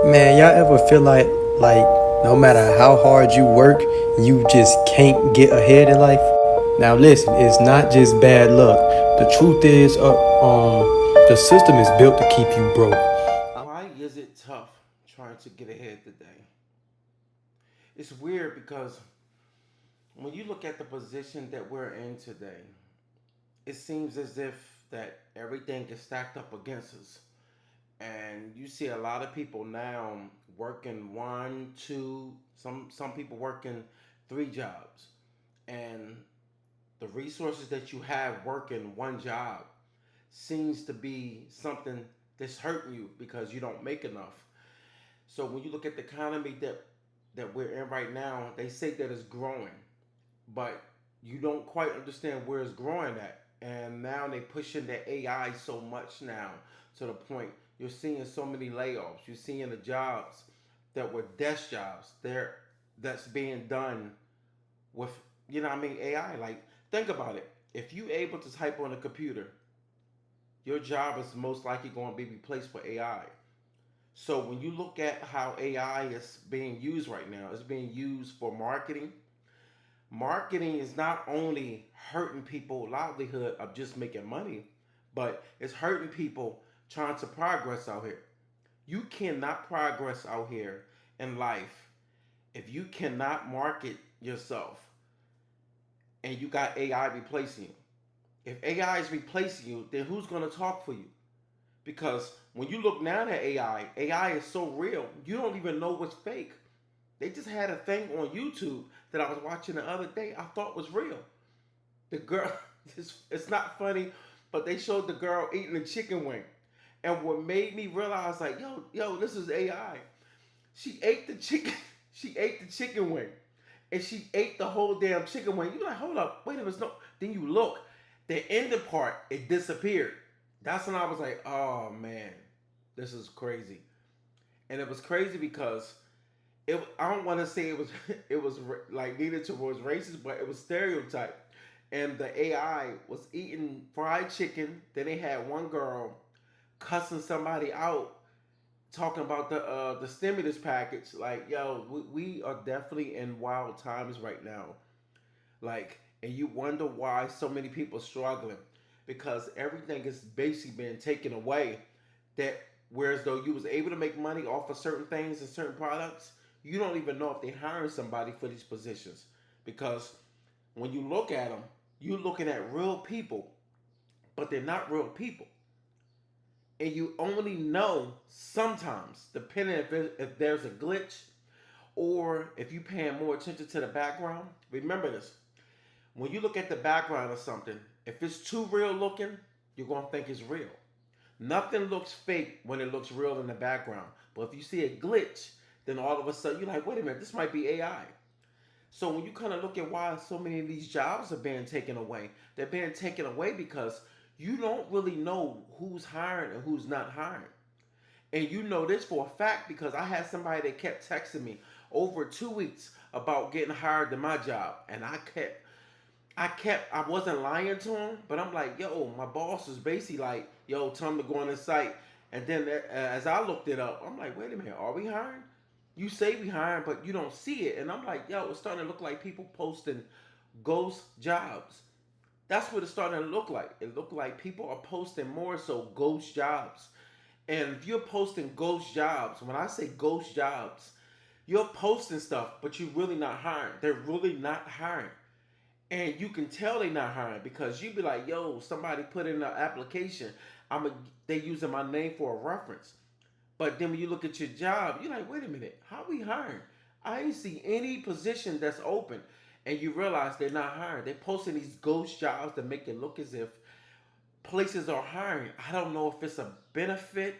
Man, y'all ever feel like no matter how hard you work, you just can't get ahead in life? Now listen, it's not just bad luck. The truth is, the system is built to keep you broke. Why is it tough trying to get ahead today? It's weird because when you look at the position that we're in today, it seems as if that everything is stacked up against us. And you see a lot of people now working one, two, some people working three jobs. And the resources that you have working one job seems to be something that's hurting you because you don't make enough. So when you look at the economy that we're in right now, they say that it's growing, but you don't quite understand where it's growing at. And now they pushing the AI so much now to the point you're seeing so many layoffs. You're seeing the jobs that were desk jobs there that's being done with AI. Like think about it. If you able to type on a computer, your job is most likely going to be replaced by AI. So when you look at how AI is being used right now, it's being used for marketing. Marketing is not only hurting people livelihood of just making money, but it's hurting people trying to progress out here. You cannot progress out here in life if you cannot market yourself and you got AI replacing you. If AI is replacing you, then who's going to talk for you? Because when you look now at AI is so real, you don't even know what's fake. They just had a thing on YouTube that I was watching the other day I thought was real. The girl, it's not funny, but they showed the girl eating a chicken wing. And what made me realize, like, yo, this is AI. She ate the chicken, she ate the chicken wing. And she ate the whole damn chicken wing. You like, hold up, wait a minute, no. Then you look, the ending part, it disappeared. That's when I was like, oh man, this is crazy. And it was crazy because I don't want to say it was it was like needed towards racist, but it was stereotyped. And the AI was eating fried chicken. Then they had one girl cussing somebody out, talking about the stimulus package. Like, yo, we are definitely in wild times right now. Like, and you wonder why so many people are struggling because everything is basically being taken away. That whereas though you was able to make money off of certain things and certain products, you don't even know if they're hiring somebody for these positions because when you look at them, you're looking at real people, but they're not real people. And you only know sometimes, depending if there's a glitch or if you're paying more attention to the background. Remember this: when you look at the background of something, if it's too real looking, you're gonna think it's real. Nothing looks fake when it looks real in the background. But if you see a glitch, then all of a sudden you're like, wait a minute, this might be AI. So when you kind of look at why so many of these jobs are being taken away, they're being taken away because you don't really know who's hiring and who's not hiring. And you know this for a fact because I had somebody that kept texting me over 2 weeks about getting hired to my job, and I wasn't lying to him, but I'm like, yo, my boss is basically like, yo, tell him to go on the site. And then as I looked it up, I'm like, wait a minute, are we hiring? You say we hiring, but you don't see it. And I'm like, yo, it's starting to look like people posting ghost jobs. That's what it's starting to look like. It looked like people are posting more so ghost jobs. And if you're posting ghost jobs, when I say ghost jobs, you're posting stuff, but you're really not hiring. They're really not hiring. And you can tell they not hiring because you be like, yo, somebody put in an application. They using my name for a reference. But then when you look at your job, you're like, wait a minute, how we hiring? I ain't see any position that's open. And you realize they're not hiring. They're posting these ghost jobs to make it look as if places are hiring. I don't know if it's a benefit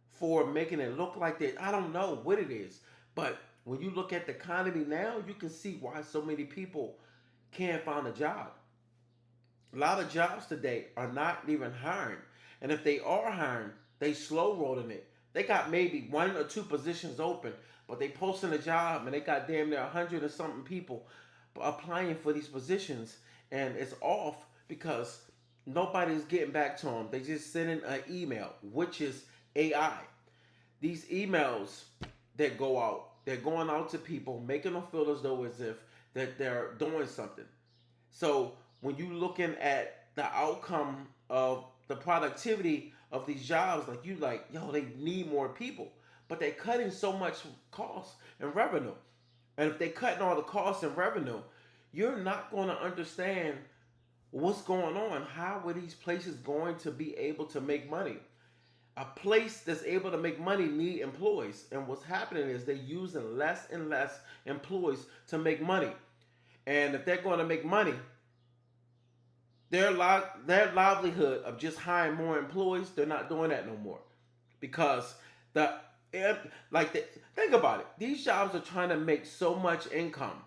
for making it look like that. I don't know what it is. But when you look at the economy now, you can see why so many people can't find a job. A lot of jobs today are not even hiring. And if they are hiring, they slow rolling it. They got maybe one or two positions open, but they posting a job and they got damn near 100 or something people applying for these positions. And it's off because nobody's getting back to them. They just sending an email, which is AI. these emails that go out, they're going out to people, making them feel as though as if that they're doing something. So when you looking at the outcome of the productivity of these jobs, like you like, yo, they need more people, but they're cutting so much cost and revenue. And if they're cutting all the costs and revenue, you're not going to understand what's going on. How are these places going to be able to make money? A place that's able to make money need employees, and what's happening is they're using less and less employees to make money. And if they're going to make money, their livelihood of just hiring more employees, they're not doing that no more, because the like the, think about it. These jobs are trying to make so much income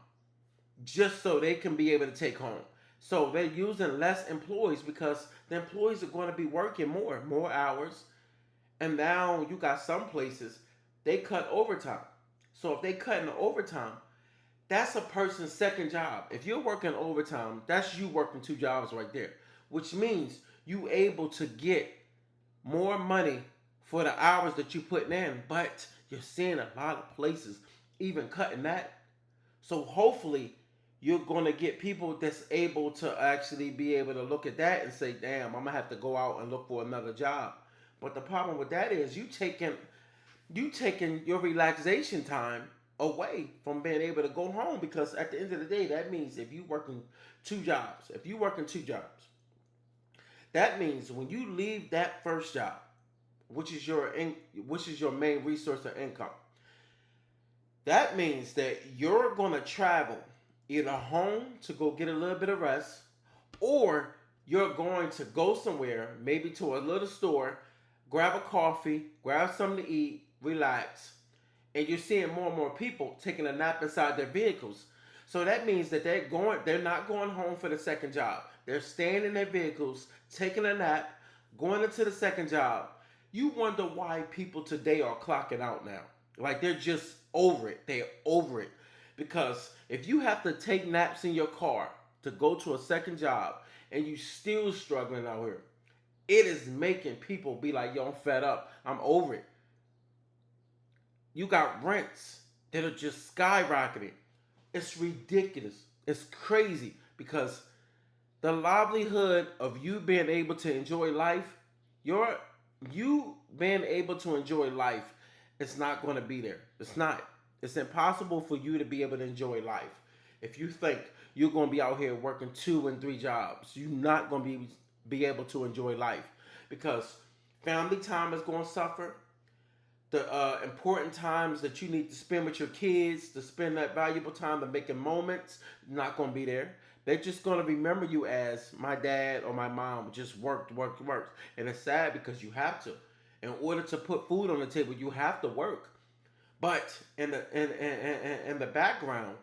just so they can be able to take home. So they're using less employees because the employees are going to be working more hours. And now you got some places they cut overtime. So if they cut in the overtime, that's a person's second job. If you're working overtime, that's you working two jobs right there, which means you able to get more money for the hours that you putting in. But you're seeing a lot of places even cutting that. So hopefully you're going to get people that's able to actually be able to look at that and say, damn, I'm going to have to go out and look for another job. But the problem with that is you taking your relaxation time away from being able to go home, because at the end of the day, that means if you working two jobs, that means when you leave that first job, which is your main resource of income, that means that you're going to travel either home to go get a little bit of rest, or you're going to go somewhere, maybe to a little store, grab a coffee, grab something to eat, relax, and you're seeing more and more people taking a nap inside their vehicles. So that means that they're not going home for the second job. They're staying in their vehicles, taking a nap, going into the second job. You wonder why people today are clocking out now. Like they're just over it. They're over it. Because if you have to take naps in your car to go to a second job and you still struggling out here, it is making people be like, yo, I'm fed up. I'm over it. You got rents that are just skyrocketing. It's ridiculous. It's crazy, because the livelihood of you being able to enjoy life, you being able to enjoy life, it's not going to be there. It's not. It's impossible for you to be able to enjoy life. If you think you're going to be out here working 2 and 3 jobs, you're not going to be able to enjoy life, because family time is going to suffer. The important times that you need to spend with your kids, to spend that valuable time of making moments, not going to be there. They're just going to remember you as my dad or my mom just worked. And it's sad, because you have to. In order to put food on the table, you have to work. But in the background,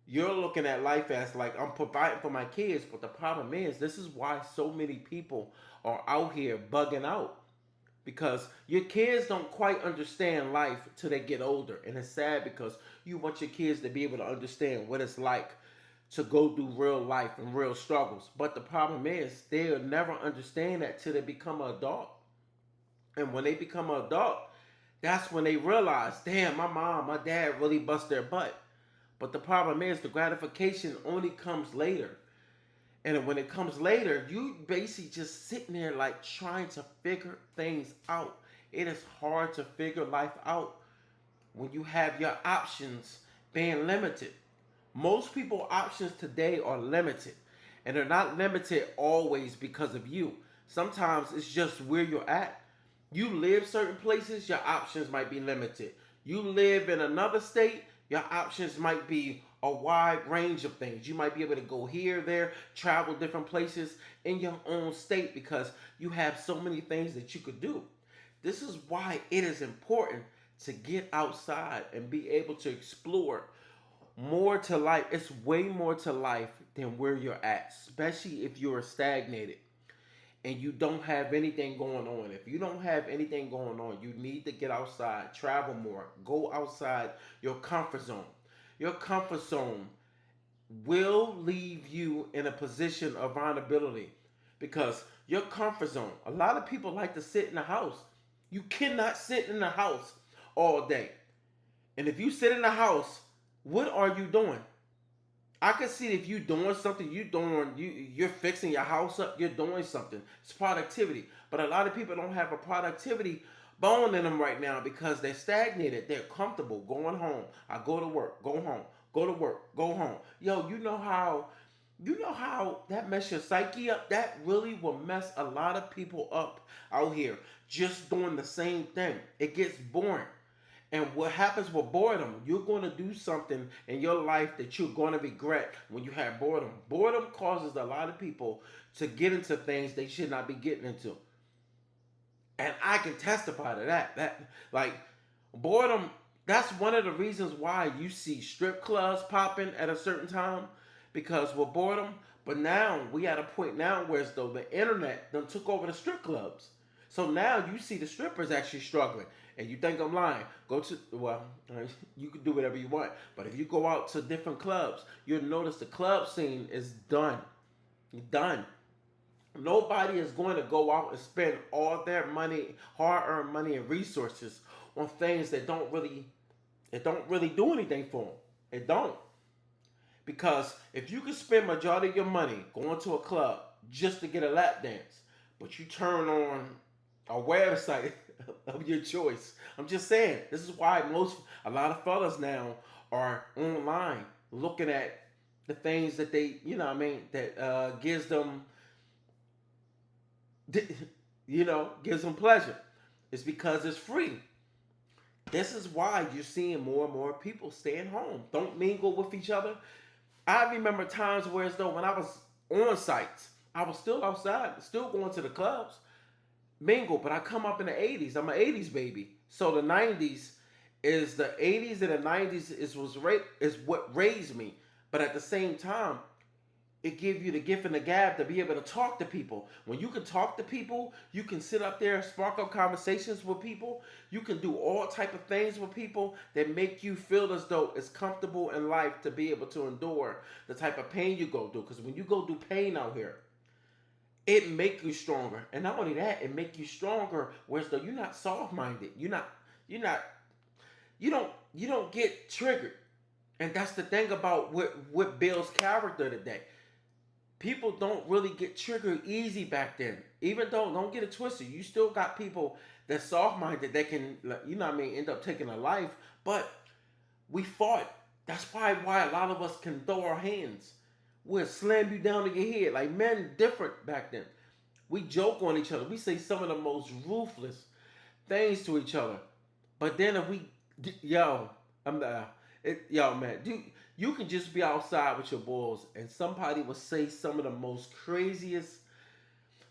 you're looking at life as like, I'm providing for my kids. But the problem is, this is why so many people are out here bugging out, because your kids don't quite understand life till they get older. And it's sad, because you want your kids to be able to understand what it's like to go through real life and real struggles. But the problem is, they'll never understand that till they become an adult. And when they become an adult, that's when they realize, damn, my mom, my dad really bust their butt. But the problem is, the gratification only comes later. And when it comes later, you basically just sitting there like trying to figure things out. It is hard to figure life out when you have your options being limited. Most people options today are limited. And they're not limited always because of you. Sometimes it's just where you're at. You live certain places, your options might be limited. You live in another state, your options might be a wide range of things. You might be able to go here, there, travel different places in your own state, because you have so many things that you could do. This is why it is important to get outside and be able to explore more to life. It's way more to life than where you're at, especially if you're stagnated and you don't have anything going on. If you don't have anything going on, you need to get outside, travel more, go outside your comfort zone. Your comfort zone will leave you in a position of vulnerability, because your comfort zone, a lot of people like to sit in the house. You cannot sit in the house all day. And if you sit in the house, what are you doing? I can see if you doing something, you're fixing your house up, you're doing something. It's productivity. But a lot of people don't have a productivity bone in them right now because they're stagnated. They're comfortable going home. I go to work, go home, go to work, go home. Yo, you know how that mess your psyche up? That really will mess a lot of people up out here just doing the same thing. It gets boring. And what happens with boredom, you're going to do something in your life that you're going to regret when you have boredom. Boredom causes a lot of people to get into things they should not be getting into. And I can testify to that. That like boredom, that's one of the reasons why you see strip clubs popping at a certain time because with boredom. But now we at a point now where as though the internet done took over the strip clubs. So now you see the strippers actually struggling. And you think I'm lying. Go to, well, you can do whatever you want. But if you go out to different clubs, you'll notice the club scene is done. Done. Nobody is going to go out and spend all their money, hard-earned money and resources on things that don't really do anything for them. It don't. Because if you can spend majority of your money going to a club just to get a lap dance, but you turn on a website of your choice. I'm just saying, this is why a lot of fellas now are online looking at the things that they, that gives them pleasure. It's because it's free. This is why you're seeing more and more people staying home. Don't mingle with each other. I remember times where as though when I was on sites, I was still outside, still going to the clubs, mingle, but I come up in the 80s. I'm an 80s baby. So the 90s is the 80s and the 90s is what raised me. But at the same time, it gives you the gift and the gab to be able to talk to people. When you can talk to people, you can sit up there, spark up conversations with people. You can do all type of things with people that make you feel as though it's comfortable in life to be able to endure the type of pain you go through. Because when you go through pain out here, it make you stronger. And not only that, it make you stronger whereas though you're not soft-minded. You don't get triggered. And that's the thing about what builds character today. People don't really get triggered easy back then. Even though, don't get it twisted, you still got people that's soft-minded that can, end up taking a life. But we fought. That's why a lot of us can throw our hands. We'll slam you down to your head. Like men different back then. We joke on each other. We say some of the most ruthless things to each other. But then if we, man, dude, you can just be outside with your boys and somebody will say some of the most craziest.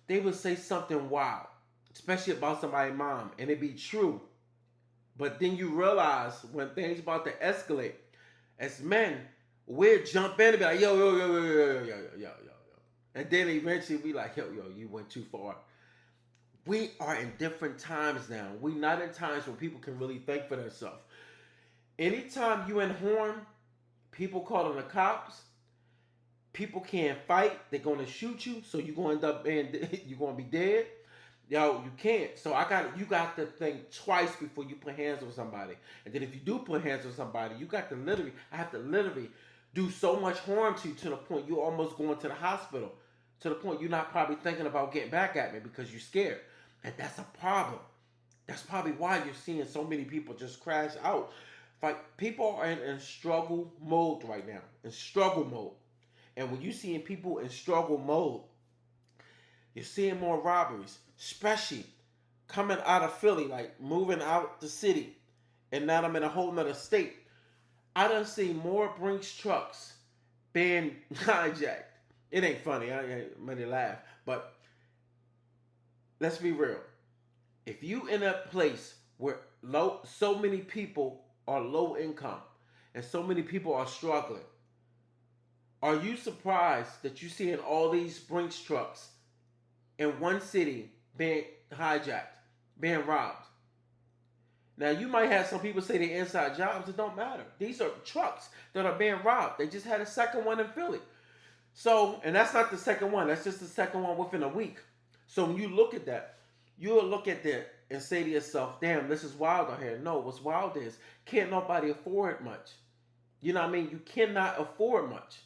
They would say something wild, especially about somebody's mom, and it be true. But then you realize when things about to escalate, as men, we'll jump in and be like, yo, yo, yo, yo, yo, yo, yo, yo, yo, yo. And then eventually we like, yo, you went too far. We are in different times now. We not in times where people can really think for themselves. Anytime you in harm, people calling the cops. People can't fight. They're gonna shoot you, so you're gonna end up being you're gonna be dead. Yo, you can't. So you got to think twice before you put hands on somebody. And then if you do put hands on somebody, I have to literally do so much harm to you to the point you're almost going to the hospital. To the point you're not probably thinking about getting back at me because you're scared. And that's a problem. That's probably why you're seeing so many people just crash out. Like people are in struggle mode right now. In struggle mode. And when you're seeing people in struggle mode, you're seeing more robberies, especially coming out of Philly, like moving out the city. And now I'm in a whole nother state. I done seen more Brinks trucks being hijacked. It ain't funny. I ain't money laugh. But let's be real. If you in a place where so many people are low income and so many people are struggling, are you surprised that you're seeing all these Brinks trucks in one city being hijacked, being robbed? Now, you might have some people say they're inside jobs. It don't matter. These are trucks that are being robbed. They just had a second one in Philly. So, and that's not the second one. That's just the second one within a week. So when you look at that, you'll look at the and say to yourself, damn, this is wild out here. No, what's wild is can't nobody afford much. You know what I mean? You cannot afford much.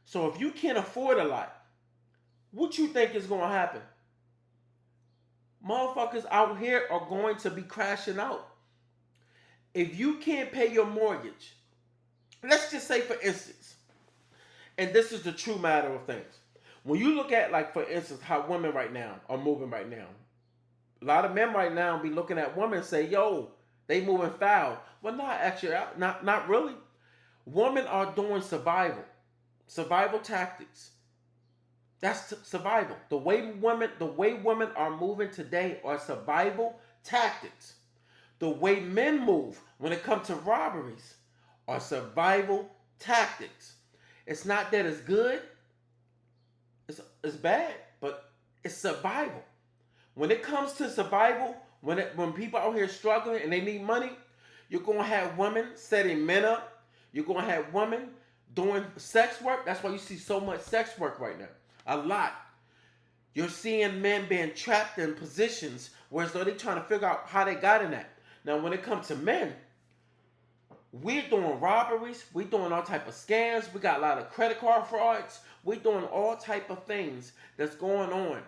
So if you can't afford a lot, what you think is going to happen? Motherfuckers out here are going to be crashing out. If you can't pay your mortgage, let's just say for instance, and this is the true matter of things. When you look at, like, for instance, how women right now are moving right now, a lot of men right now be looking at women and say, yo, they moving foul. Well, not actually, not really. Women are doing survival tactics. That's survival. The way women are moving today are survival tactics. The way men move when it comes to robberies are survival tactics. It's not that it's good. It's bad, but it's survival. When it comes to survival, when people out here struggling and they need money, you're gonna have women setting men up. You're gonna have women doing sex work. That's why you see so much sex work right now. A lot. You're seeing men being trapped in positions where as though they're trying to figure out how they got in that. Now, when it comes to men, we're doing robberies. We're doing all type of scams. We got a lot of credit card frauds. We're doing all type of things that's going on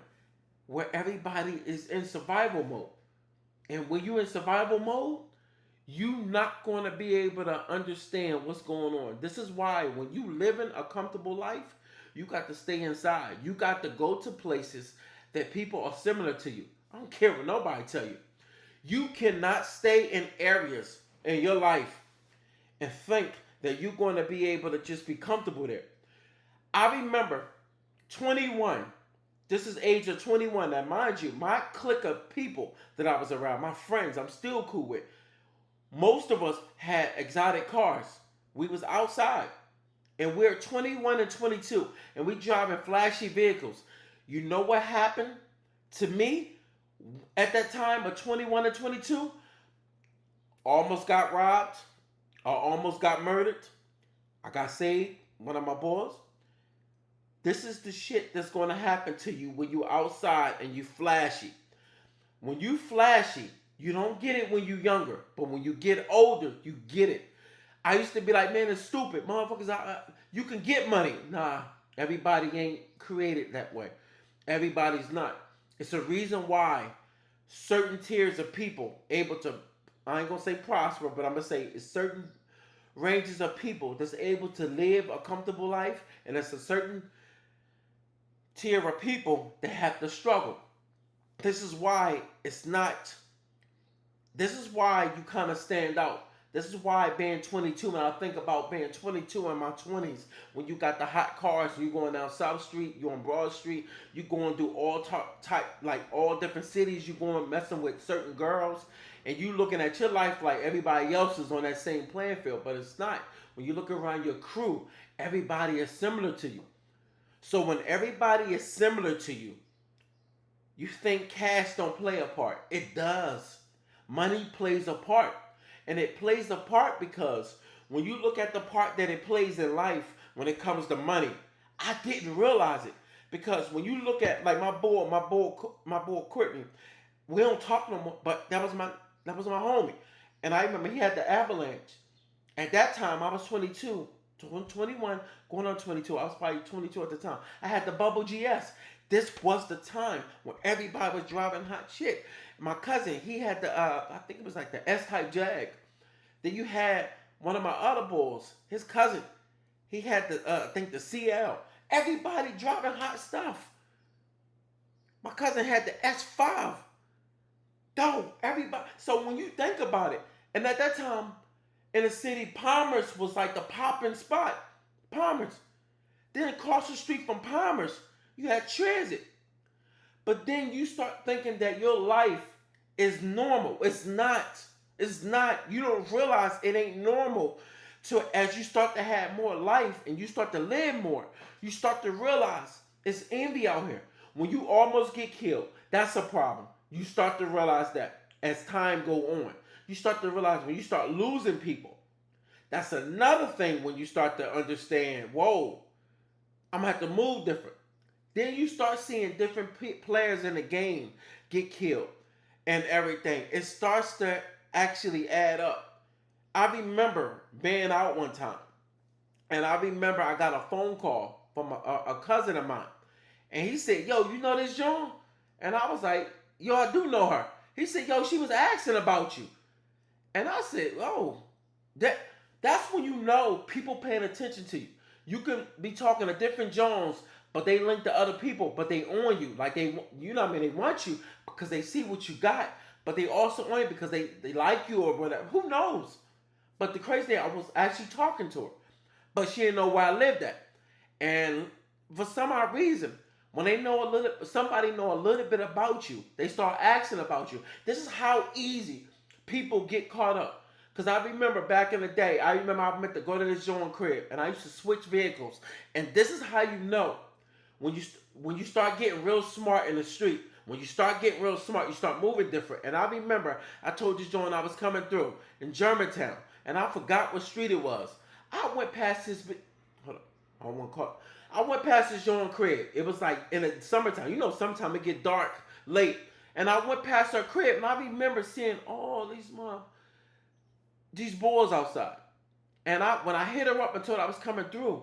where everybody is in survival mode. And when you're in survival mode, you're not going to be able to understand what's going on. This is why when you live in a comfortable life, you got to stay inside. You got to go to places that people are similar to you. I don't care what nobody tell you. You cannot stay in areas in your life and think that you're going to be able to just be comfortable there. I remember 21. This is age of 21. Now, mind you, my clique of people that I was around, my friends, I'm still cool with. Most of us had exotic cars. We was outside. And we're 21 and 22. And we driving flashy vehicles. You know what happened to me at that time of 21 and 22? Almost got robbed. I almost got murdered. I got saved. One of my boys. This is the shit that's going to happen to you when you outside and you flashy. When you flashy, you don't get it when you're younger. But when you get older, you get it. I used to be like, man, it's stupid. Motherfuckers, you can get money. Nah, everybody ain't created that way. Everybody's not. It's a reason why certain tiers of people able to, I ain't going to say prosper, but I'm going to say it's certain ranges of people that's able to live a comfortable life. And it's a certain tier of people that have to struggle. This is why you kind of stand out. This is why being 22, when I think about being 22 in my 20s, when you got the hot cars, you going down South Street, you on Broad Street, you going through all type, like all different cities, you going messing with certain girls, and you looking at your life like everybody else is on that same playing field, but it's not. When you look around your crew, everybody is similar to you. So when everybody is similar to you, you think cash don't play a part. It does. Money plays a part. And it plays a part because when you look at the part that it plays in life when it comes to money, I didn't realize it. Because when you look at like my boy Courtney, we don't talk no more, but that was my homie. And I remember he had the Avalanche. At that time, I was 22, 21, going on 22. I was probably 22 at the time. I had the Bubble GS. This was the time when everybody was driving hot shit. My cousin, he had the, I think it was like the S-Type Jag. Then you had one of my other boys, his cousin. He had the, I think the CL. Everybody driving hot stuff. My cousin had the S5. Dog, everybody. So when you think about it, and at that time, in the city, Palmer's was like the popping spot. Palmer's. Then across the street from Palmer's, you had Transit. But then you start thinking that your life is normal. It's not. It's not. You don't realize it ain't normal. So as you start to have more life and you start to live more, you start to realize it's envy out here. When you almost get killed, that's a problem. You start to realize that as time go on. You start to realize when you start losing people, that's another thing when you start to understand, whoa, I'm going to have to move different. Then you start seeing different players in the game get killed. and everything. It starts to actually add up. I remember being out one time, and I remember I got a phone call from a cousin of mine, and he said, "Yo, you know this Joan?" And I was like, "Yo, I do know her." He said, "Yo, she was asking about you," and I said, "Oh, that that's when you know people paying attention to you. You can be talking to different Jones, but they link to other people, but they on you like you know what I mean. They want you because they see what you got, but they also on you because they like you or whatever. Who knows?" But the crazy thing, I was actually talking to her, but she didn't know where I lived at. And for some odd reason, when they know a little, somebody know a little bit about you, they start asking about you. This is how easy people get caught up. Cause I remember back in the day, I remember I meant to go to this John crib, and I used to switch vehicles. And this is how you know when you start getting real smart in the street. When you start getting real smart, you start moving different. And I remember I told you, John, I was coming through in Germantown, and I forgot what street it was. I went past this. Hold on, I don't want to call. I went past this John crib. It was like in the summertime. You know, sometimes it get dark late. And I went past her crib, and I remember seeing all these boys outside. And when I hit her up and told her I was coming through,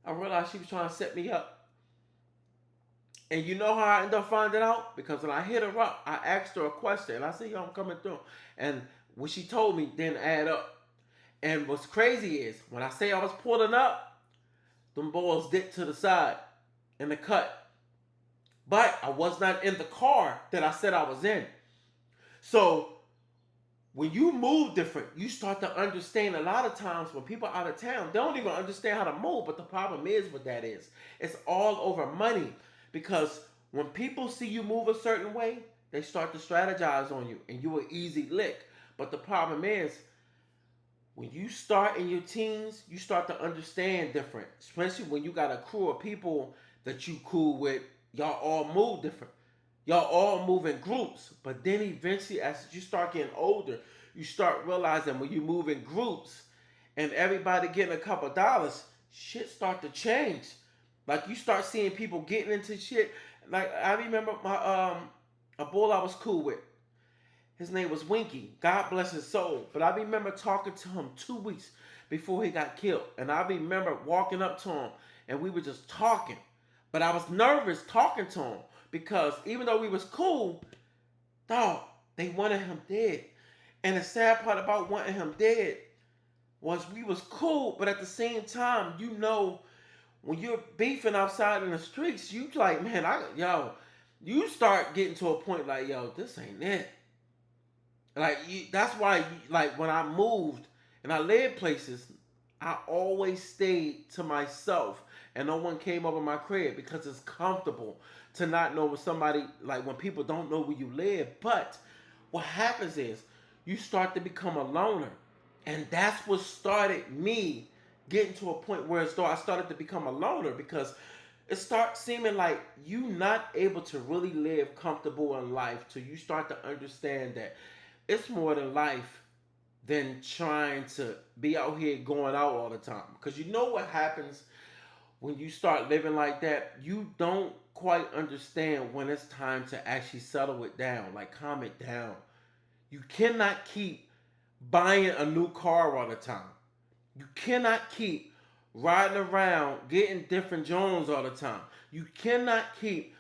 I realized she was trying to set me up. And you know how I ended up finding out? Because when I hit her up, I asked her a question, and I said, "Yo, I'm coming through." And what she told me didn't add up. And what's crazy is, when I say I was pulling up, them boys dipped to the side in the cut. But I was not in the car that I said I was in. So when you move different, you start to understand. A lot of times when people are out of town, they don't even understand how to move. But the problem is what that is. It's all over money. Because when people see you move a certain way, they start to strategize on you, and you an easy lick. But the problem is, when you start in your teens, you start to understand different. Especially when you got a crew of people that you cool with, y'all all move different. Y'all all move in groups. But then eventually, as you start getting older, you start realizing when you move in groups and everybody getting a couple dollars, shit start to change. Like you start seeing people getting into shit. Like I remember my a bull I was cool with. His name was Winky. God bless his soul. But I remember talking to him 2 weeks before he got killed. And I remember walking up to him and we were just talking. But I was nervous talking to him because even though we was cool, dog, they wanted him dead. And the sad part about wanting him dead was we was cool, but at the same time, you know, when you're beefing outside in the streets, you like, man, you start getting to a point like, yo, this ain't it. Like that's why, like when I moved and I lived places, I always stayed to myself, and no one came over my crib because it's comfortable to not know where somebody like when people don't know where you live. But what happens is you start to become a loner, and that's what started me getting to a point where I started to become a loner because it starts seeming like you not able to really live comfortable in life till you start to understand that it's more than life than trying to be out here going out all the time. Because you know what happens when you start living like that? You don't quite understand when it's time to actually settle it down, like calm it down. You cannot keep buying a new car all the time. You cannot keep riding around getting different Jones all the time. You cannot keep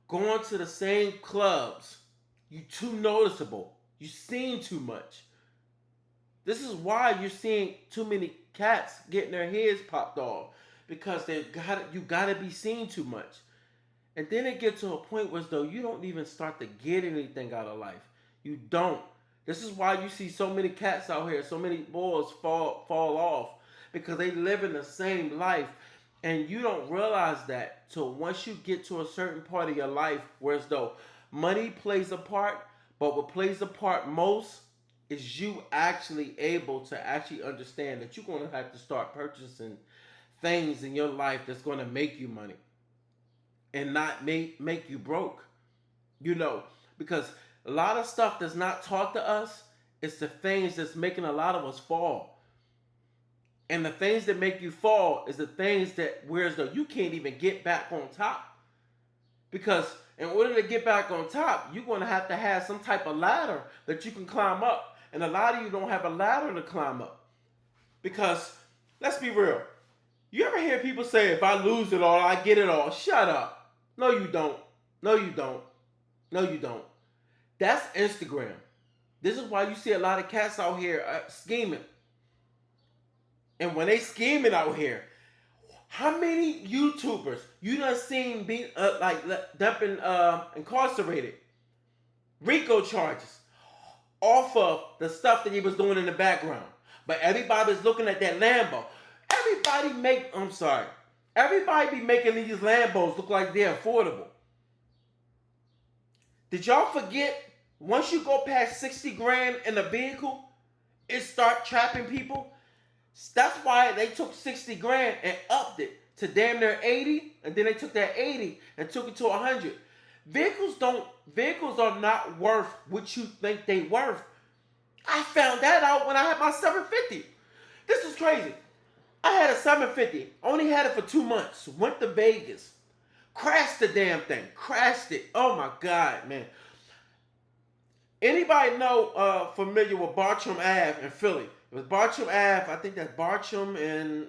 going to the same clubs. You too noticeable. You seen too much. This is why you're seeing too many cats getting their heads popped off because you gotta be seen too much. And then it gets to a point where though you don't even start to get anything out of life. You don't. This is why you see so many cats out here, so many boys fall off because they live in the same life. And you don't realize that till once you get to a certain part of your life where as though money plays a part, but what plays a part most is you actually able to actually understand that you're going to have to start purchasing things in your life that's going to make you money and not make you broke. You know, because a lot of stuff that's not taught to us is the things that's making a lot of us fall. And the things that make you fall is the things that whereas though you can't even get back on top. Because in order to get back on top, you're going to have some type of ladder that you can climb up. And a lot of you don't have a ladder to climb up. Because, let's be real. You ever hear people say, if I lose it all, I get it all? Shut up. No, you don't. No, you don't. No, you don't. That's Instagram. This is why you see a lot of cats out here scheming. And when they scheming out here, how many YouTubers you done seen be dumping incarcerated RICO charges off of the stuff that he was doing in the background? But everybody's looking at that Lambo. Everybody be making these Lambos look like they're affordable. Did y'all forget, once you go past 60 grand in a vehicle, it start trapping people? That's why they took 60 grand and upped it to damn near 80, and then they took that 80 and took it to 100. Vehicles are not worth what you think they worth. I found that out when I had my 750. This is crazy. I had a 750, only had it for 2 months, went to Vegas, crashed the damn thing, crashed it. Oh my God, man. Anybody know familiar with Bartram Ave in Philly? It was Bartram Ave. I think that's Bartram and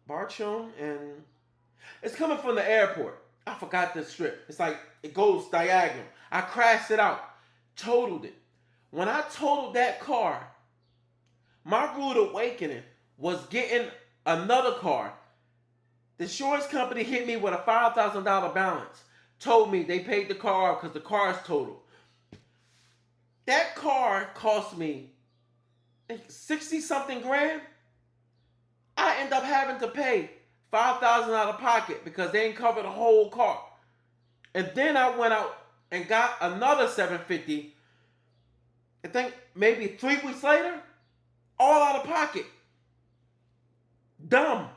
Bartram and it's coming from the airport. I forgot the strip. It's like it goes diagonal. I crashed it out, totaled it. When I totaled that car, my rude awakening was getting another car. The insurance company hit me with a $5,000 balance. Told me they paid the car because the car is totaled. That car cost me 60 something grand. I end up having to pay $5,000 out of pocket because they ain't covered the whole car. And then I went out and got another 750. I think maybe 3 weeks later, all out of pocket. Dumb.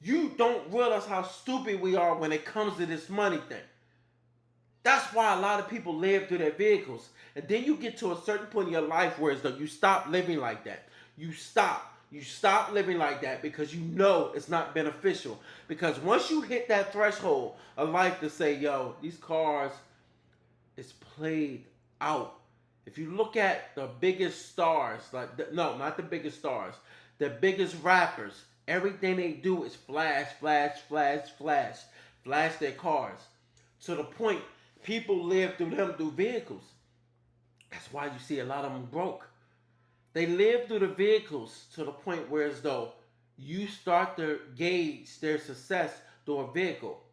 You don't realize how stupid we are when it comes to this money thing. That's why a lot of people live through their vehicles. And then you get to a certain point in your life where it's like you stop living like that. You stop living like that because you know it's not beneficial. Because once you hit that threshold of life to say, yo, these cars is played out. If you look at the biggest stars, not the biggest stars, the biggest rappers, everything they do is flash their cars. To the point people live through them through vehicles. That's why you see a lot of them broke. They live through the vehicles to the point where as though you start to gauge their success through a vehicle.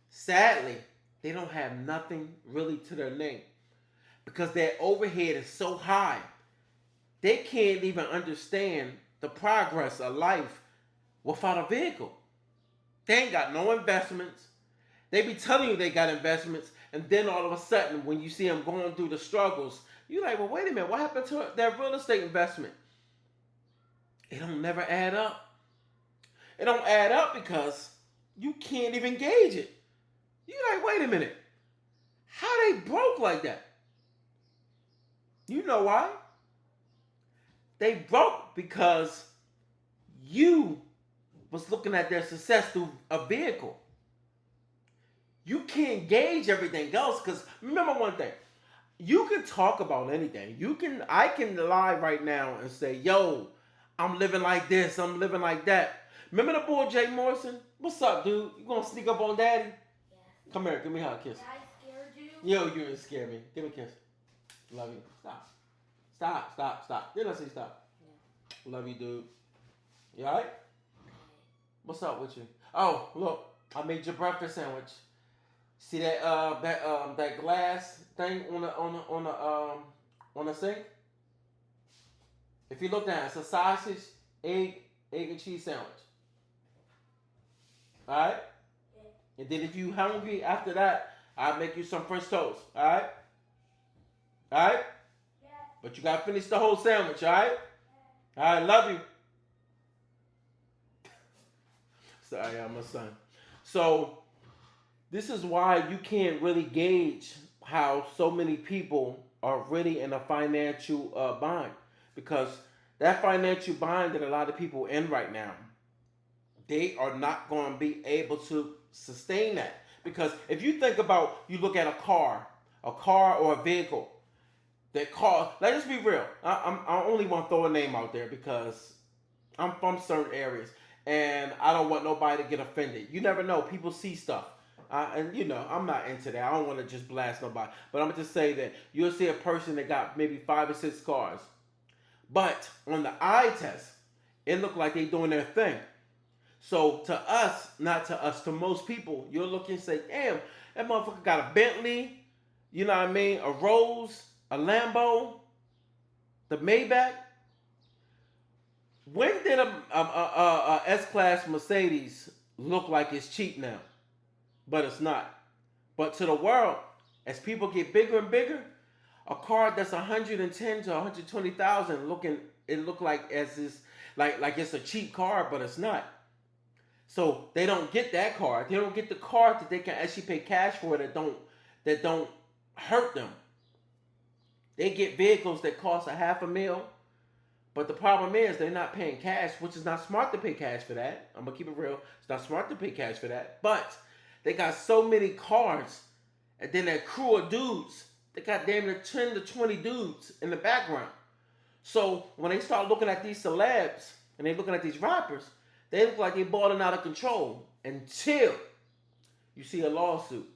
Sadly, they don't have nothing really to their name because their overhead is so high. They can't even understand the progress of life without a vehicle. They ain't got no investments. They be telling you they got investments, and then all of a sudden, when you see them going through the struggles, you're like, well, wait a minute, what happened to their real estate investment? It don't never add up. It don't add up because you can't even gauge it. You're like, wait a minute, how they broke like that? You know why? They broke because you was looking at their success through a vehicle. You can't gauge everything else because remember one thing. You can talk about anything. I can lie right now and say, yo, I'm living like this, I'm living like that. Remember the boy Jay Morrison? What's up, dude? You gonna sneak up on daddy? Yeah. Come here, give me a hug, kiss. Did I scared you? Yo, you didn't scare me. Give me a kiss. Love you. Stop. Didn't I say stop? Yeah. Love you, dude. You alright? What's up with you? Oh, look, I made your breakfast sandwich. See that that glass thing on the sink? If you look down, it's a sausage, egg and cheese sandwich. Alright? Yeah. And then if you hungry after that, I'll make you some French toast. Alright? Alright? Yeah. But you gotta finish the whole sandwich, alright? Yeah. Alright, love you. Sorry, I'm a son. So this is why you can't really gauge how so many people are really in a financial bind. Because that financial bind that a lot of people in right now, they are not going to be able to sustain that. Because if you think about, you look at a car or a vehicle, that car, let's just be real. I only want to throw a name out there because I'm from certain areas and I don't want nobody to get offended. You never know. People see stuff. And you know, I'm not into that. I don't want to just blast nobody. But I'm going to just say that you'll see a person that got maybe 5 or 6 cars. But on the eye test, it looked like they doing their thing. So to us, not to us, to most people, you'll look and say, damn, that motherfucker got a Bentley, you know what I mean, a Rolls, a Lambo, the Maybach. When did a S-Class Mercedes look like it's cheap now? But it's not. But to the world, as people get bigger and bigger, a car that's 110 to 120,000 looking, it look like as is like it's a cheap car, but it's not. So they don't get that car. They don't get the car that they can actually pay cash for that don't hurt them. They get vehicles that cost $500,000, but the problem is they're not paying cash, which is not smart to pay cash for that. I'm gonna keep it real. It's not smart to pay cash for that. But they got so many cars, and then that crew of dudes. They got damn near 10 to 20 dudes in the background. So when they start looking at these celebs and they looking at these rappers, they look like they're balling out of control until you see a lawsuit.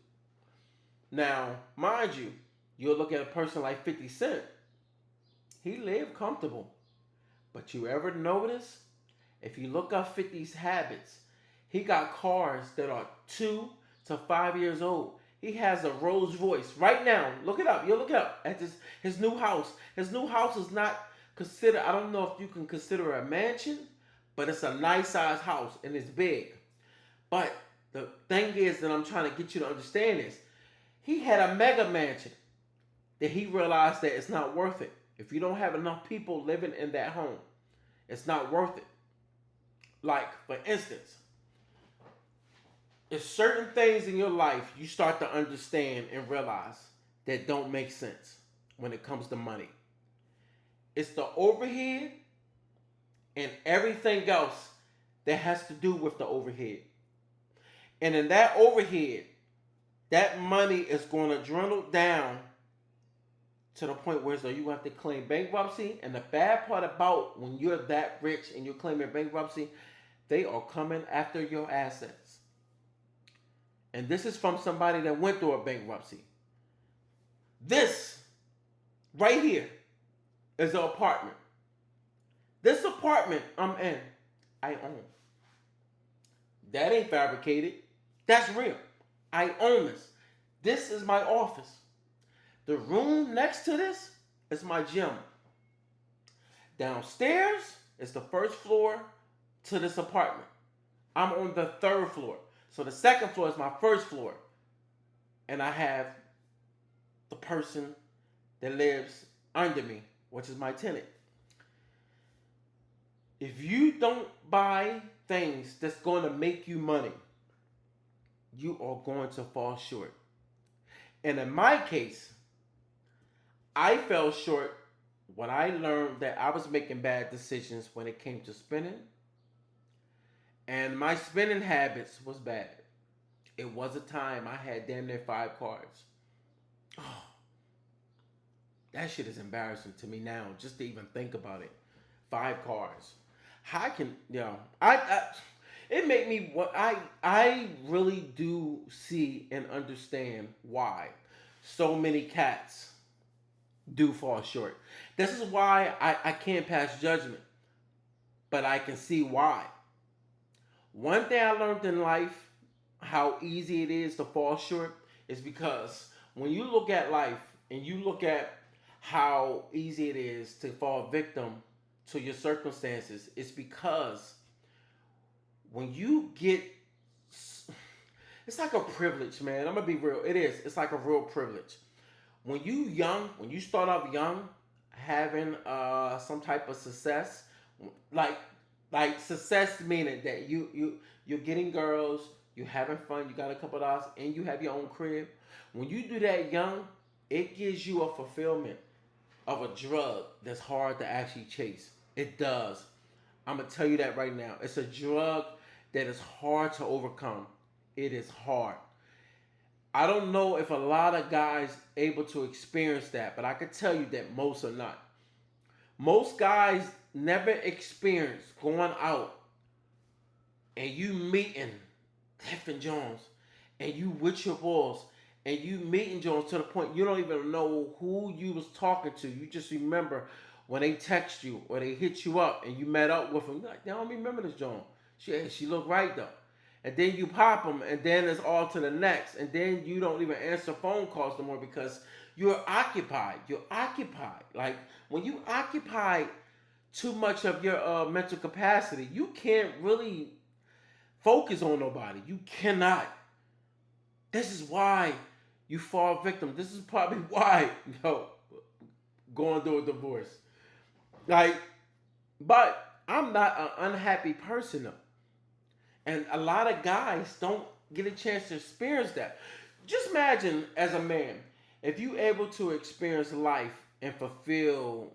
Now, mind you, you'll look at a person like 50 Cent. He lived comfortable. But you ever notice, if you look up 50's habits, he got cars that are 2 to 5 years old. He has a Rolls Royce right now. Look it up. You'll look it up at his new house. His new house is not considered, I don't know if you can consider it a mansion, but it's a nice size house and it's big. But the thing is that I'm trying to get you to understand is he had a mega mansion that he realized that it's not worth it. If you don't have enough people living in that home, it's not worth it. Like, for instance, there's certain things in your life you start to understand and realize that don't make sense when it comes to money. It's the overhead and everything else that has to do with the overhead. And in that overhead, that money is going to dwindle down to the point where so you have to claim bankruptcy. And the bad part about when you're that rich and you're claiming bankruptcy, they are coming after your assets. And this is from somebody that went through a bankruptcy. This right here is an apartment. This apartment I'm in, I own. That ain't fabricated. That's real. I own this. This is my office. The room next to this is my gym. Downstairs is the first floor to this apartment. I'm on the 3rd floor. So the 2nd floor is my 1st floor. And I have the person that lives under me, which is my tenant. If you don't buy things that's going to make you money, you are going to fall short. And in my case, I fell short when I learned that I was making bad decisions when it came to spending. And my spending habits was bad. It was a time I had damn near 5 cars. Oh, that shit is embarrassing to me now, just to even think about it. 5 cars. How can, it made me, I really do see and understand why so many cats do fall short. This is why I can't pass judgment, but I can see why. One thing I learned in life, how easy it is to fall short, is because when you look at life and you look at how easy it is to fall victim to your circumstances, it's because when you get, it's like a privilege, man. I'm gonna be real. It is. It's like a real privilege. When you start off young, having some type of success, like success meaning that you're getting girls, you're having fun, you got a couple of dollars, and you have your own crib. When you do that young, it gives you a fulfillment of a drug that's hard to actually chase. It does. I'm gonna tell you that right now. It's a drug that is hard to overcome. It is hard. I don't know if a lot of guys able to experience that, but I can tell you that most are not. Most guys never experience going out and you meeting Stephen Jones and you with your boss and you meeting Jones to the point you don't even know who you was talking to. You just remember when they text you or they hit you up and you met up with them. You're like, I don't remember this Jones. She looked right though. And then you pop them, and then it's all to the next. And then you don't even answer phone calls no more because you're occupied. You're occupied. Like when you occupy too much of your mental capacity, you can't really focus on nobody. You cannot. This is why you fall victim. This is probably why going through a divorce. Like, but I'm not an unhappy person though. And a lot of guys don't get a chance to experience that. Just imagine as a man, if you able to experience life and fulfill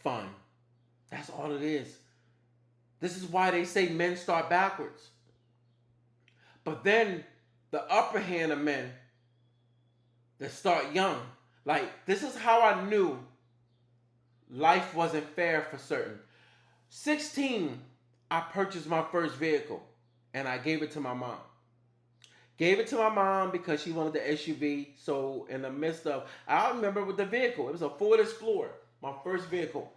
fun. That's all it is. This is why they say men start backwards. But then the upper hand of men that start young. Like, this is how I knew life wasn't fair for certain. 16, I purchased my first vehicle. And I gave it to my mom. Gave it to my mom because she wanted the SUV. So in the midst of, I remember with the vehicle, it was a Ford Explorer, my first vehicle.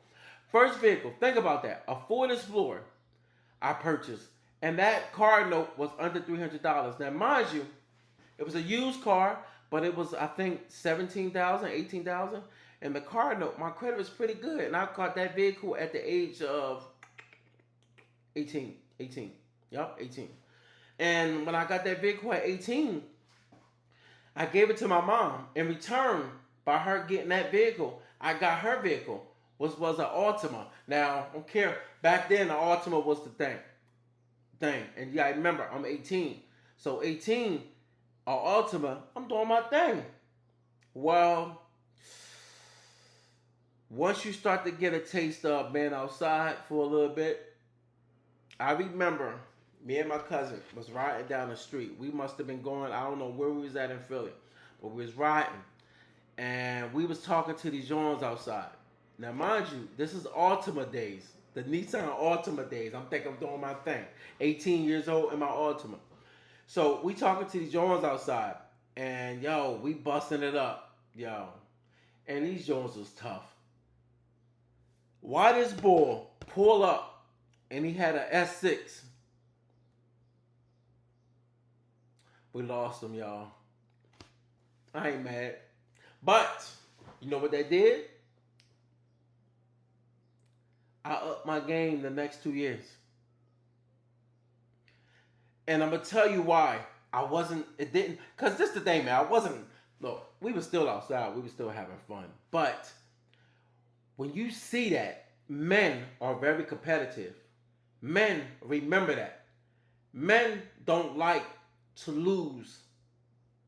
First vehicle, think about that. A Ford Explorer I purchased. And that car note was under $300. Now mind you, it was a used car, but it was, I think, $17,000, $18,000. And the car note, my credit was pretty good. And I got that vehicle at the age of 18. Yup, 18. And when I got that vehicle at 18, I gave it to my mom. In return, by her getting that vehicle, I got her vehicle, which was an Altima. Now, I don't care. Back then, the Altima was the thing. And yeah, I remember, I'm 18. So 18, an Altima, I'm doing my thing. Well, once you start to get a taste of being outside for a little bit, I remember me and my cousin was riding down the street. We must have been going, I don't know where we was at in Philly, but we was riding. And we was talking to these Jones outside. Now, mind you, this is Altima days. The Nissan Altima days. I'm thinking I'm doing my thing. 18 years old in my Altima. So we talking to these Jones outside. And, we busting it up. And these Jones was tough. Why this boy pull up and he had a S6? We lost him, y'all. I ain't mad. But, you know what they did? I upped my game the next 2 years. And I'm going to tell you why. Because this is the thing, man. Look, we were still outside. We were still having fun. But when you see that, men are very competitive. Men remember that. Men don't like to lose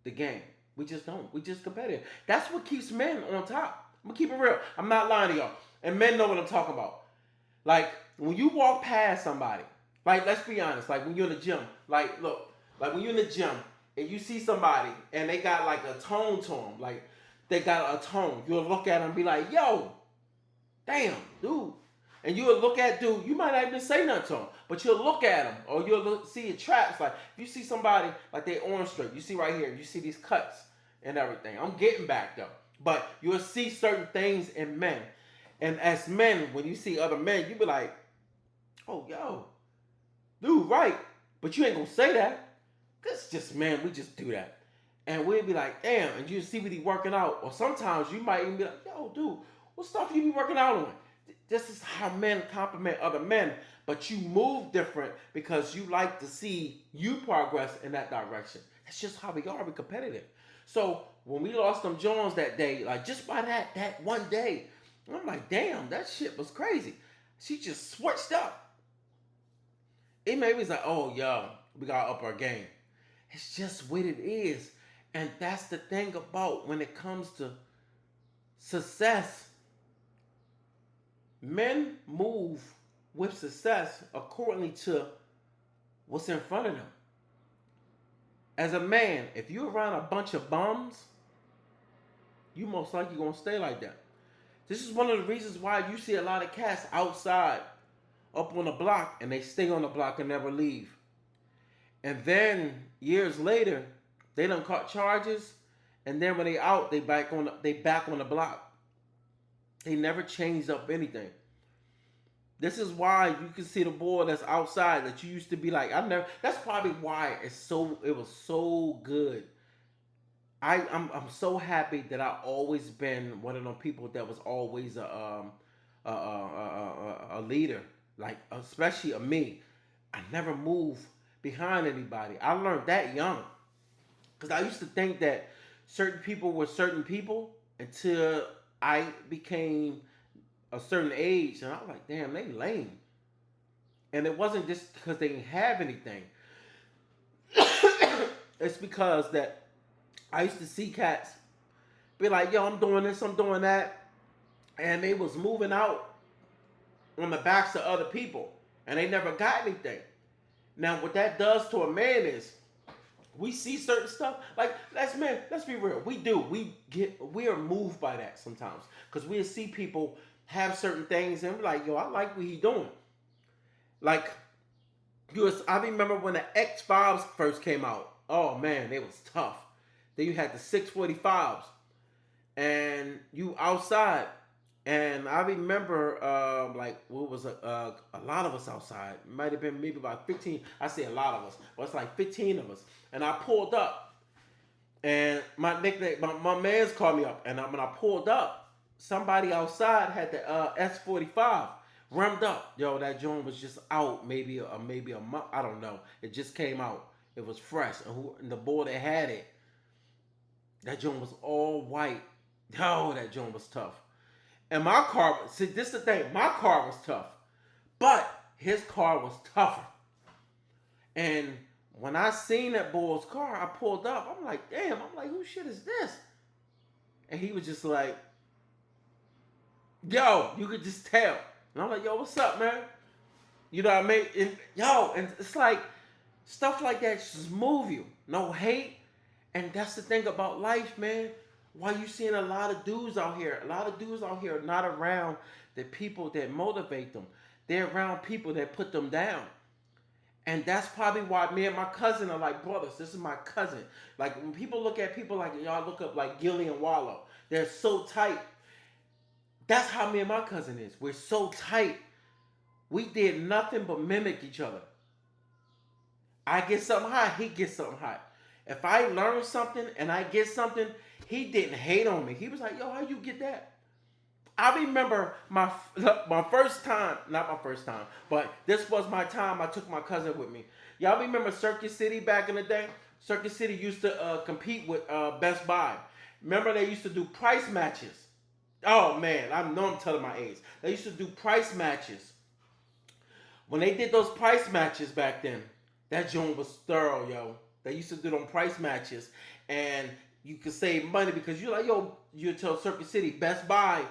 the game. We just don't. We just competitive. That's what keeps men on top. I'm going to keep it real. I'm not lying to y'all. And men know what I'm talking about. Like, when you walk past somebody, like, let's be honest, like when you're in the gym, like, look, like when you're in the gym and you see somebody and they got like a tone to them, like they got a tone, you'll look at them and be like, yo, damn, dude. And you'll look at dude, you might not even say nothing to him, but you'll look at him or you'll see it traps. Like, if you see somebody like they orange straight, you see right here, you see these cuts and everything. I'm getting back though. But you'll see certain things in men. And as men, when you see other men, you be like, oh, yo, dude, right. But you ain't going to say that. Because just, man, we just do that. And we'll be like, damn. And you see what he working out. Or sometimes you might even be like, yo, dude, what stuff you be working out on? This is how men compliment other men. But you move different because you like to see you progress in that direction. That's just how we are. We're competitive. So when we lost them Jones that day, like just by that one day, I'm like, damn, that shit was crazy. She just switched up. It made me like, oh, yo, we got to up our game. It's just what it is. And that's the thing about when it comes to success. Men move with success accordingly to what's in front of them. As a man, if you're around a bunch of bums, you most likely gonna stay like that. This is one of the reasons why you see a lot of cats outside, up on the block, and they stay on the block and never leave. And then years later, they done caught charges, and then when they out, they back on the block. They never changed up anything. This is why you can see the boy that's outside that you used to be like, I never. That's probably why it was so good. I'm so happy that I always been one of them people that was always a leader, like especially a me. I never moved behind anybody. I learned that young, because I used to think that certain people were certain people until I became a certain age, and I was like, damn, they lame. And it wasn't just because they didn't have anything. It's because that I used to see cats be like, yo, I'm doing this, I'm doing that. And they was moving out on the backs of other people. And they never got anything. Now, what that does to a man is, we see certain stuff. Like, let's be real. We do. We are moved by that sometimes. Because we see people have certain things and we're like, yo, I like what he doing. Like, I remember when the X-Files first came out. Oh, man, they was tough. Then you had the 645s, and you outside. And I remember, like, what was a lot of us outside. It might have been maybe about 15. I say a lot of us, but it's like 15 of us. And I pulled up, and my nickname, my man's called me up. And when I pulled up, somebody outside had the S45 remmed up. Yo, that joint was just out maybe a month. I don't know. It just came out. It was fresh, and the boy that had it, that joint was all white. Oh, that joint was tough. And my car, see, this is the thing. My car was tough. But his car was tougher. And when I seen that boy's car, I pulled up. I'm like, damn. I'm like, who shit is this? And he was just like, yo, you could just tell. And I'm like, yo, what's up, man? You know what I mean? And it's like, stuff like that just move you. No hate. And that's the thing about life, man. Why you seeing a lot of dudes out here? A lot of dudes out here are not around the people that motivate them. They're around people that put them down. And that's probably why me and my cousin are like brothers. This is my cousin. Like, when people look at people like, y'all look up like Gilly and Wallow. They're so tight. That's how me and my cousin is. We're so tight. We did nothing but mimic each other. I get something hot, he gets something hot. If I learn something and I get something, he didn't hate on me. He was like, yo, how you get that? I remember my first time, not my first time, but this was my time I took my cousin with me. Y'all remember Circuit City back in the day? Circuit City used to compete with Best Buy. Remember they used to do price matches. Oh, man, I know I'm telling my age. They used to do price matches. When they did those price matches back then, that joint was thorough, yo. They used to do them price matches, and you could save money because you're like, yo, you tell Circuit City, Best Buy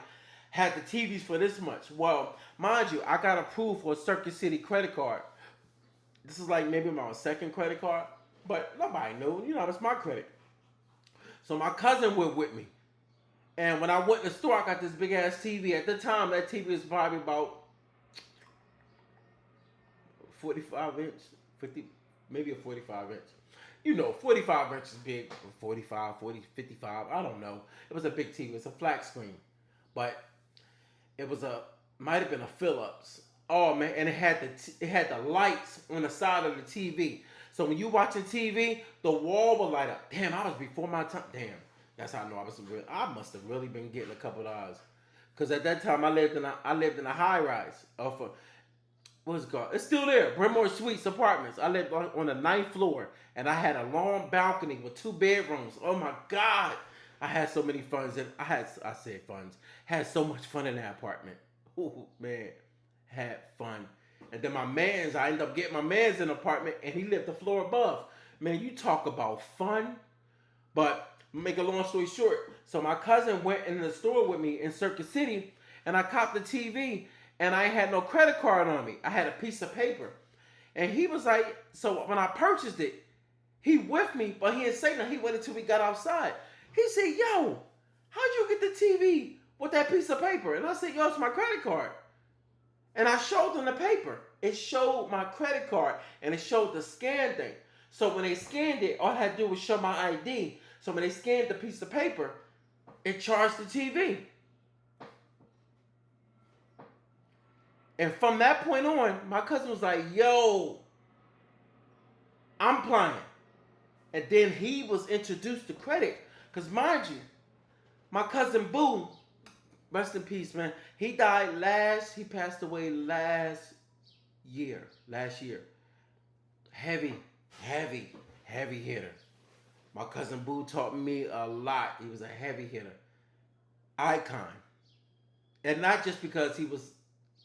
had the TVs for this much. Well, mind you, I got approved for a Circuit City credit card. This is like maybe my second credit card, but nobody knew. You know, it's my credit. So my cousin went with me. And when I went to the store, I got this big ass TV. At the time, that TV was probably about 45 inch, 50, maybe a 45 inch. You know, 45 inches big, 45, 40, 55, I don't know. It was a big TV. It's a flat screen. But it was might have been a Philips. Oh, man, and it had the lights on the side of the TV. So when you watching TV, the wall would light up. Damn, I was before my time. Damn, that's how I know I must have really been getting a couple of dollars. Because at that time, I lived in a high rise of what's it called? It's still there. Brentmore Suites Apartments. I lived on the 9th floor, and I had a long balcony with 2 bedrooms. Oh my God, I had so many funds, and had so much fun in that apartment. Ooh, man, had fun. And then I ended up getting my man's in an apartment, and he lived the floor above. Man, you talk about fun. But make a long story short, so my cousin went in the store with me in Circuit City, and I copped the TV. And I had no credit card on me. I had a piece of paper. And he was like, so when I purchased it, he with me, but he didn't say nothing. He waited until we got outside. He said, yo, how'd you get the TV with that piece of paper? And I said, yo, it's my credit card. And I showed them the paper. It showed my credit card and it showed the scan thing. So when they scanned it, all I had to do was show my ID. So when they scanned the piece of paper, it charged the TV. And from that point on, my cousin was like, yo, I'm playing. And then he was introduced to credit. Because mind you, my cousin Boo, rest in peace, man. He passed away last year. Heavy, heavy, heavy hitter. My cousin Boo taught me a lot. He was a heavy hitter. Icon. And not just because he was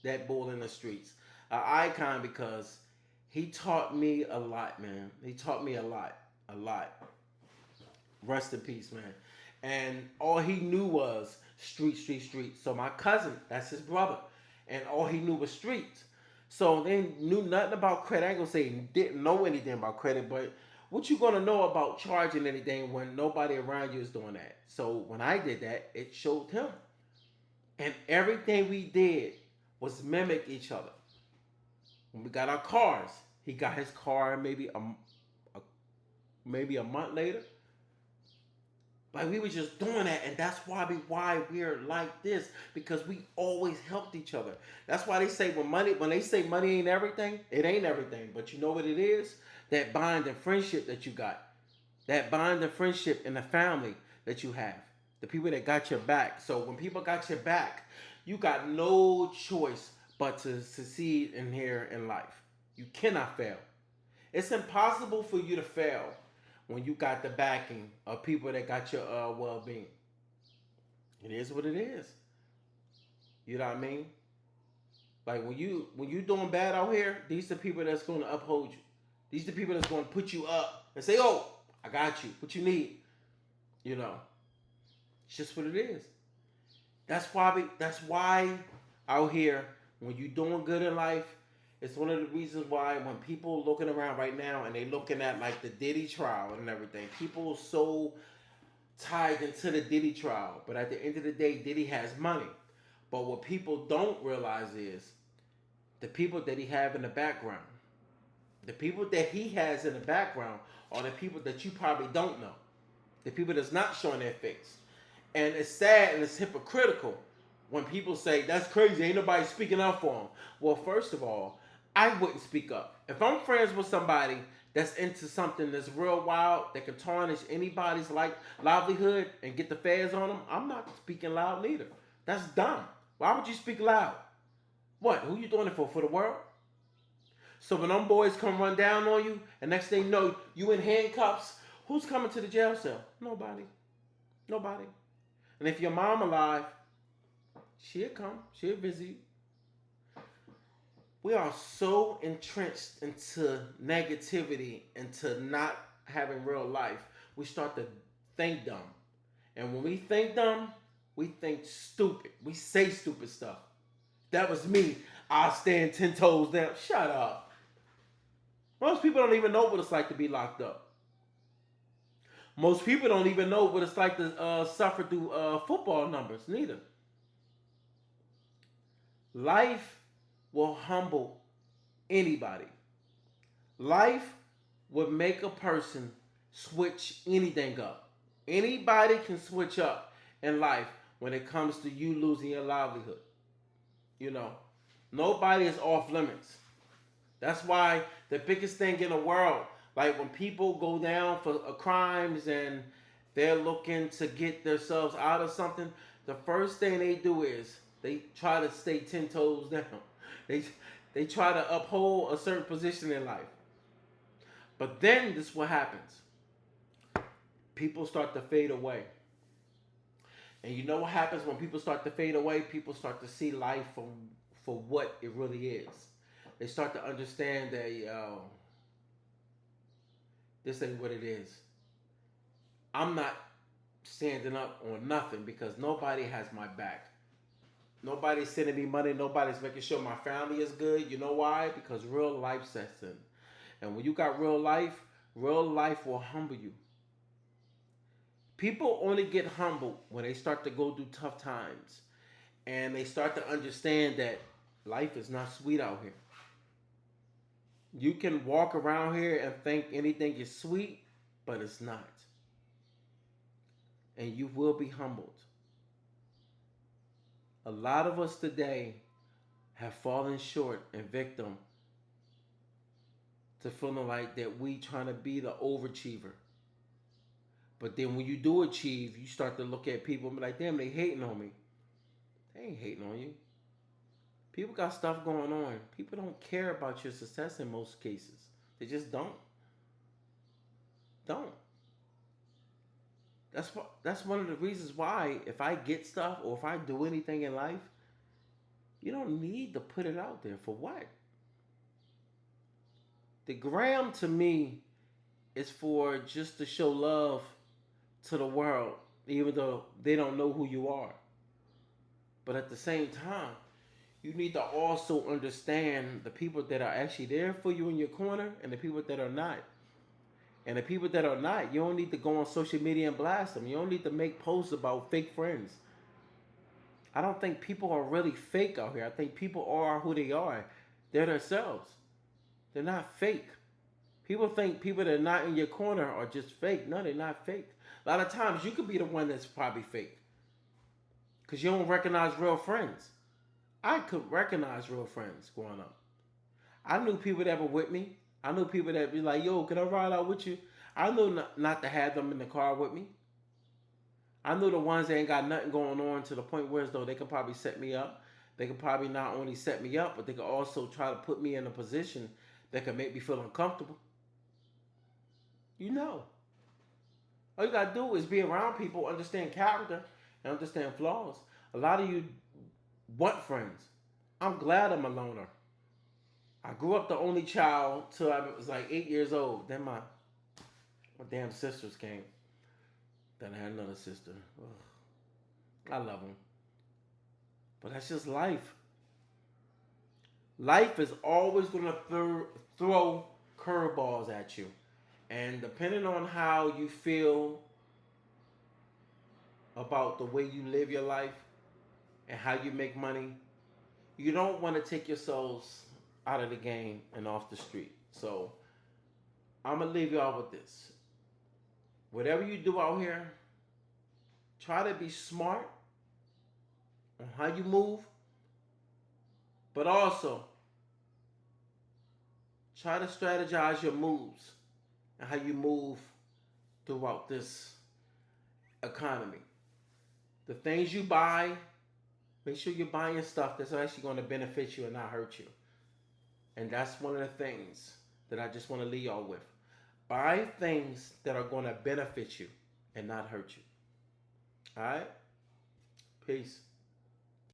that bull in the streets. An icon because he taught me a lot, man. He taught me a lot. A lot. Rest in peace, man. And all he knew was street, street, street. So my cousin, that's his brother. And all he knew was streets. So they knew nothing about credit. I ain't gonna say didn't know anything about credit, but what you gonna know about charging anything when nobody around you is doing that? So when I did that, it showed him. And everything we did was mimic each other. When we got our cars, he got his car maybe a month later. Like we were just doing that, and that's why we're like this, because we always helped each other. That's why they say when they say money ain't everything, it ain't everything. But you know what it is? That bond and friendship that you got, that bond and friendship in the family that you have, the people that got your back. So when people got your back, you got no choice but to succeed in here in life. You cannot fail. It's impossible for you to fail when you got the backing of people that got your well-being. It is what it is. You know what I mean? Like when you doing bad out here, these are the people that's going to uphold you. These are the people that's going to put you up and say, "Oh, I got you. What you need?" You know. It's just what it is. That's why out here when you doing good in life, it's one of the reasons why when people looking around right now and they looking at like the Diddy trial and everything, people are so tied into the Diddy trial. But at the end of the day, Diddy has money. But what people don't realize is the people that he have in the background. The people that he has in the background are the people that you probably don't know. The people that's not showing their face. And it's sad and it's hypocritical when people say, that's crazy, ain't nobody speaking up for him. Well, first of all, I wouldn't speak up. If I'm friends with somebody that's into something that's real wild, that can tarnish anybody's livelihood and get the feds on them, I'm not speaking loud neither. That's dumb. Why would you speak loud? What? Who you doing it for? For the world? So when them boys come run down on you, and next thing you know, you in handcuffs, who's coming to the jail cell? Nobody. Nobody. And if your mom alive, she'll come. She'll visit you. We are so entrenched into negativity, into not having real life. We start to think dumb. And when we think dumb, we think stupid. We say stupid stuff. That was me. I'll stand 10 toes down. Shut up. Most people don't even know what it's like to be locked up. Most people don't even know what it's like to suffer through football numbers, neither. Life will humble anybody. Life will make a person switch anything up. Anybody can switch up in life when it comes to you losing your livelihood. You know, nobody is off limits. That's why the biggest thing in the world, like when people go down for crimes and they're looking to get themselves out of something, the first thing they do is they try to stay 10 toes down. They try to uphold a certain position in life. But then this is what happens. People start to fade away. And you know what happens when people start to fade away? People start to see life for what it really is. They start to understand that this ain't what it is. I'm not standing up on nothing because nobody has my back. Nobody's sending me money. Nobody's making sure my family is good. You know why? Because real life sets in. And when you got real life will humble you. People only get humbled when they start to go through tough times and they start to understand that life is not sweet out here. You can walk around here and think anything is sweet, but it's not. And you will be humbled. A lot of us today have fallen short and victim to feeling like that we trying to be the overachiever. But then when you do achieve, you start to look at people and be like, damn, they hating on me. They ain't hating on you. People got stuff going on. People don't care about your success in most cases. They just don't. Don't. That's one of the reasons why if I get stuff or if I do anything in life, you don't need to put it out there. For what? The gram to me is for just to show love to the world, even though they don't know who you are. But at the same time, you need to also understand the people that are actually there for you in your corner and the people that are not. And the people that are not, you don't need to go on social media and blast them. You don't need to make posts about fake friends. I don't think people are really fake out here. I think people are who they are. They're themselves. They're not fake. People think people that are not in your corner are just fake. No, they're not fake. A lot of times you could be the one that's probably fake. Because you don't recognize real friends. I could recognize real friends growing up. I knew people that were with me. I knew people that be like, yo, can I ride out with you? I knew not to have them in the car with me. I knew the ones that ain't got nothing going on to the point where as though they could probably set me up. They could probably not only set me up, but they could also try to put me in a position that could make me feel uncomfortable. You know. All you gotta do is be around people, understand character, and understand flaws. A lot of you want friends. I'm glad I'm a loner. I grew up the only child till I was like 8 years old. Then my damn sisters came. Then I had another sister. Ugh. I love them. But that's just life. Life is always going to throw curveballs at you. And depending on how you feel about the way you live your life and how you make money, you don't want to take yourselves out of the game and off the street. So I'm going to leave y'all with this. Whatever you do out here, try to be smart on how you move, but also try to strategize your moves and how you move throughout this economy. The things you buy, make sure you're buying stuff that's actually going to benefit you and not hurt you. And that's one of the things that I just want to leave y'all with. Buy things that are going to benefit you and not hurt you. All right? Peace.